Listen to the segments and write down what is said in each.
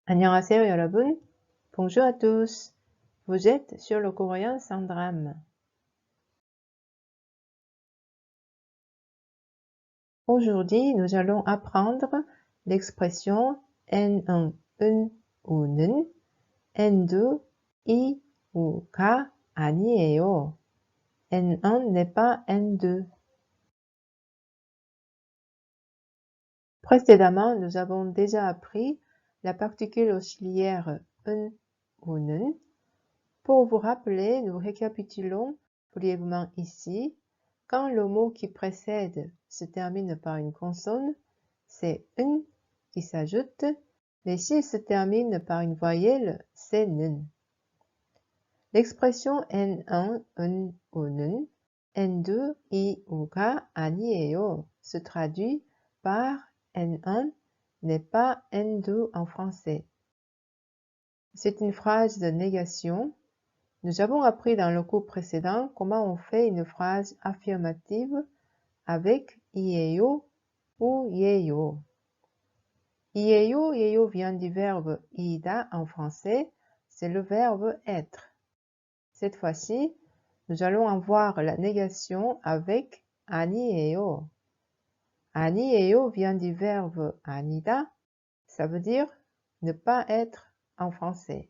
안녕하세요, 여러분. Bonjour à tous. Vous êtes sur le courrier sans drame. Aujourd'hui, nous allons apprendre l'expression N1, 은, 우는, N2, 이, 우가 아니에요. N1 n'est pas N2. Précédemment, nous avons déjà appris la particule auxiliaire 은, 우는. Pour vous rappeler, nous récapitulons brièvement ici. Quand le mot qui précède se termine par une consonne, c'est 은 qui s'ajoute, mais s'il se termine par une voyelle, c'est 는. L'expression N1, 은, 우는, N2, 이, 우가 아니에요 se traduit par N1 n'est pas N2 en français. C'est une phrase de négation. Nous avons appris dans le cours précédent comment on fait une phrase affirmative avec 이에요 ou 예요. 이에요, 예요 vient du verbe 이다 en français, c'est le verbe être. Cette fois-ci, nous allons avoir la négation avec 아니에요. 아니에요 vient du verbe 아니다, ça veut dire ne pas être en français.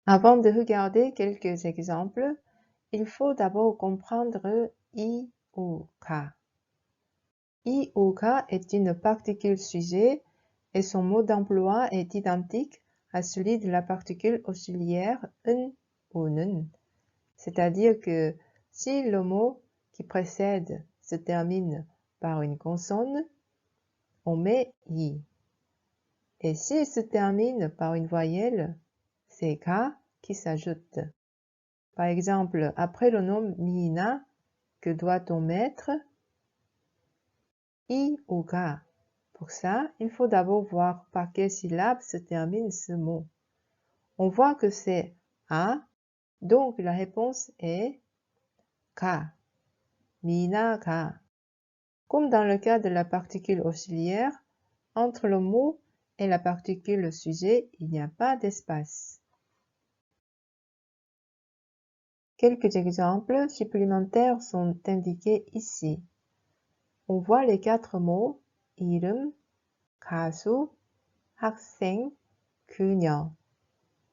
Avant de regarder quelques exemples, il faut d'abord comprendre 이 ou 가. 이 ou 가 est une particule sujet et son mode d'emploi est identique à celui de la particule auxiliaire 은, 우는. C'est-à-dire que si le mot qui précède se termine par une consonne, on met 이. Et s'il se termine par une voyelle, c'est 가 qui s'ajoute. Par exemple, après le nom 미나, que doit-on mettre? I ou ga. Pour ça, il faut d'abord voir par quelle syllabe se termine ce mot. On voit que c'est a, donc la réponse est ga. 미나 ga. Comme dans le cas de la particule auxiliaire, entre le mot et la particule sujet, il n'y a pas d'espace. Quelques exemples supplémentaires sont indiqués ici. On voit les 4 mots 이름, 가수, 학생, 그녀.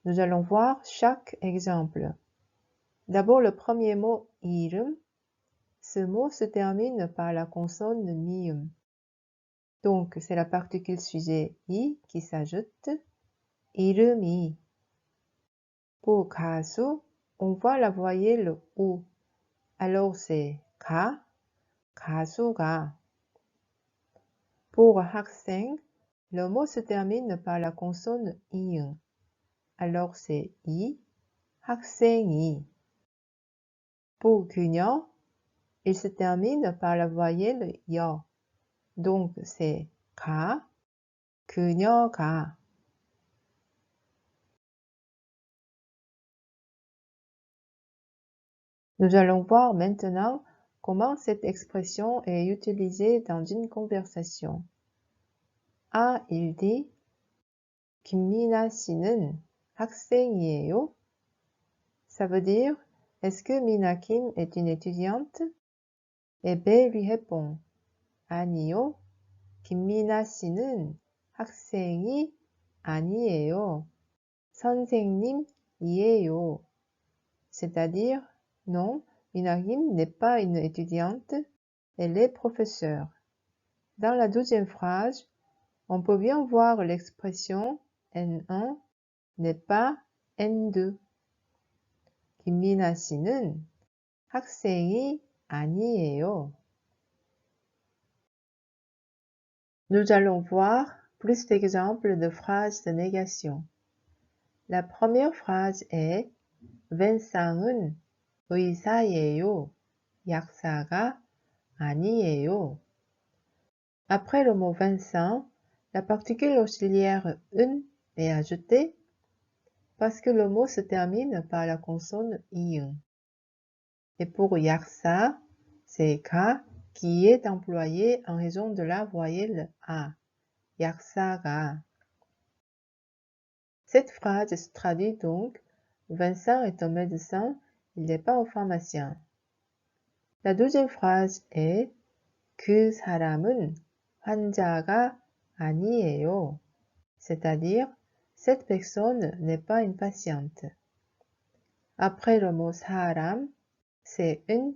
Nous allons voir chaque exemple. D'abord le premier mot 이름. Ce mot se termine par la consonne mium. Donc c'est la particule sujet i qui s'ajoute. 이름이. Pour 가수, on voit la voyelle ou. Alors c'est 가, 가수가. Pour 학생, le mot se termine par la consonne iung. Alors c'est i, 학생이. Pour 그녀, il se termine par la voyelle 여. Donc c'est 가, 그녀가. Nous allons voir maintenant comment cette expression est utilisée dans une conversation. A, il dit 김미나 씨는 학생이에요? Ça veut dire est-ce que Mina Kim est une étudiante? Et B lui répond 아니요. 김미나 씨는 학생이 아니에요. 선생님이에요. C'est-à-dire, non, Mina Kim n'est pas une étudiante, elle est professeure. Dans la deuxième phrase, on peut bien voir l'expression N1 n'est pas N2. 김미나 씨는 학생이 아니에요. Nous allons voir plus d'exemples de phrases de négation. La première phrase est 웬상은 의사예요. 약사가 아니에요. Après le mot Vincent, la particule auxiliaire 은 est ajoutée parce que le mot se termine par la consonne iung. Et pour 약사, c'est 가 qui est employé en raison de la voyelle a. 약사가. Cette phrase se traduit donc Vincent est un médecin, il n'est pas un pharmacien. La deuxième phrase est 그 사람은 환자가 아니에요. C'est-à-dire, cette personne n'est pas une patiente. Après le mot 사람, c'est un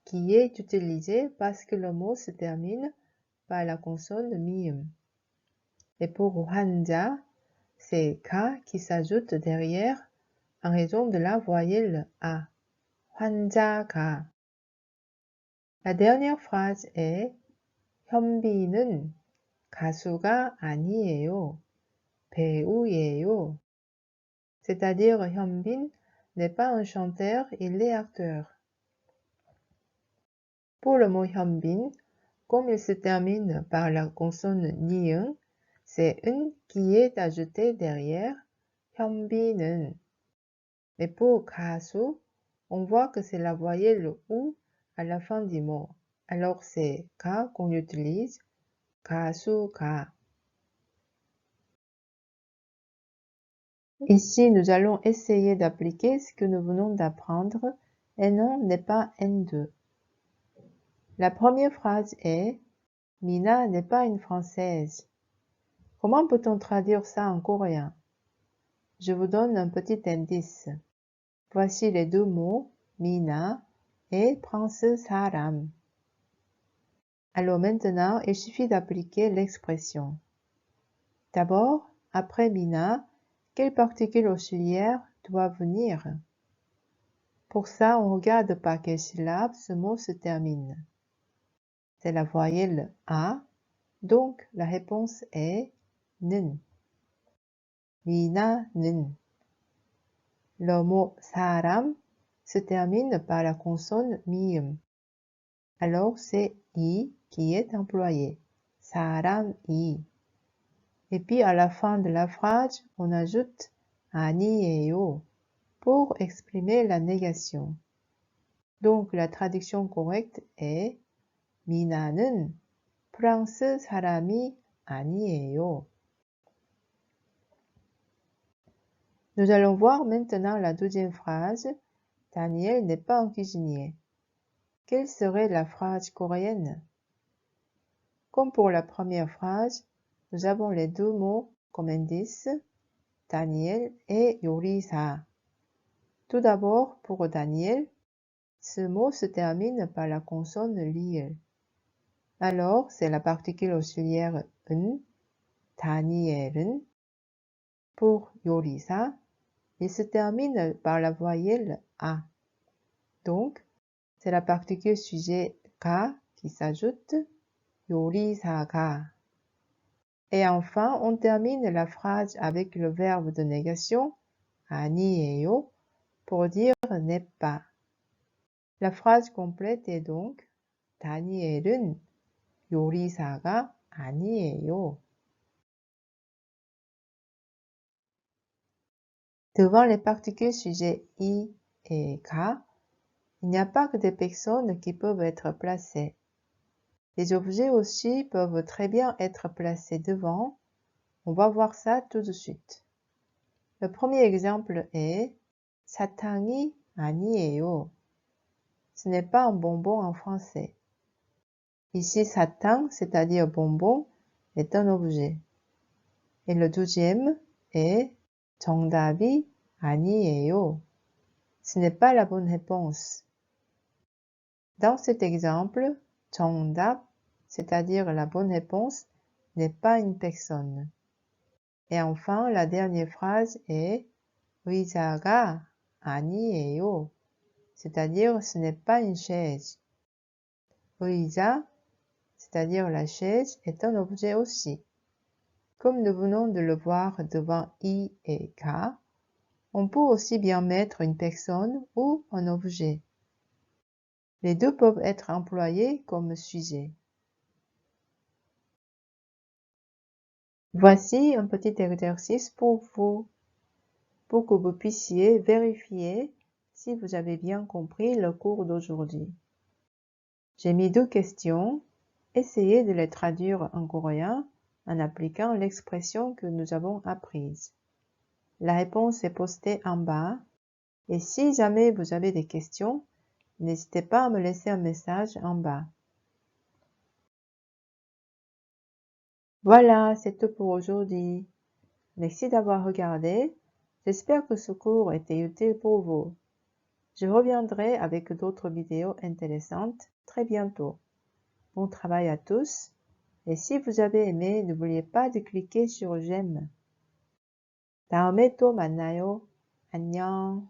qui est utilisé parce que le mot se termine par la consonne mium. Et pour 환자, c'est ka qui s'ajoute derrière en raison de la voyelle a. 환자가. La dernière phrase est 현빈은 가수가 아니에요. 배우예요. C'est-à-dire 현빈 n'est pas un chanteur, il est acteur. Pour le mot 현빈, comme il se termine par la consonne niung, c'est un qui est ajouté derrière 현빈은. Mais pour 가수, on voit que c'est la voyelle ou à la fin du mot. Alors c'est ka qu'on utilise, 가수가. Ici, nous allons essayer d'appliquer ce que nous venons d'apprendre. N1 n'est pas N2. La première phrase est Mina n'est pas une Française. Comment peut-on traduire ça en coréen? Je vous donne un petit indice. Voici les deux mots, Mina et prince 사람. Alors maintenant, il suffit d'appliquer l'expression. D'abord, après Mina, quelle particule auxiliaire doit venir? Pour ça, on regarde par quelle syllabe ce mot se termine. C'est la voyelle A, donc la réponse est 는. 미나는. Le mot 사람 se termine par la consonne mium. Alors c'est i qui est employé. 사람이. Et puis à la fin de la phrase, on ajoute 아니에요 pour exprimer la négation. Donc la traduction correcte est 미나는 프랑스 사람이 아니에요. Nous allons voir maintenant la deuxième phrase. Daniel n'est pas un cuisinier. Quelle serait la phrase coréenne? Comme pour la première phrase, nous avons les deux mots comme indice, Daniel et 요리사. Tout d'abord, pour Daniel, ce mot se termine par la consonne 리을. Alors, c'est la particule auxiliaire 은, 다니엘은. Pour 요리사, il se termine par la voyelle a. Donc, c'est la particule sujet 가 qui s'ajoute, 요리사가. Et enfin, on termine la phrase avec le verbe de négation, 아니에요, pour dire n'est pas. La phrase complète est donc, 다니엘은 요리사가 아니에요. Devant les particules sujets i et ka, il n'y a pas que des personnes qui peuvent être placées. Les objets aussi peuvent très bien être placés devant. On va voir ça tout de suite. Le premier exemple est 사탕이 아니에요. Ce n'est pas un bonbon en français. Ici, 사탕, c'est-à-dire bonbon, est un objet. Et le deuxième est 정답이 아니에요. Ce n'est pas la bonne réponse. Dans cet exemple, 정답, c'est-à-dire la bonne réponse, n'est pas une personne. Et enfin, la dernière phrase est 의자가 아니에요. C'est-à-dire ce n'est pas une chaise. 의자, c'est-à-dire la chaise, est un objet aussi. Comme nous venons de le voir devant i et k, on peut aussi bien mettre une personne ou un objet. Les deux peuvent être employés comme sujet. Voici un petit exercice pour vous, pour que vous puissiez vérifier si vous avez bien compris le cours d'aujourd'hui. J'ai mis deux questions. Essayez de les traduire en coréen en appliquant l'expression que nous avons apprise. La réponse est postée en bas et si jamais vous avez des questions, n'hésitez pas à me laisser un message en bas. Voilà, c'est tout pour aujourd'hui. Merci d'avoir regardé. J'espère que ce cours était utile pour vous. Je reviendrai avec d'autres vidéos intéressantes très bientôt. Bon travail à tous. Et si vous avez aimé, n'oubliez pas de cliquer sur j'aime. 다음에 또 만나요. 안녕.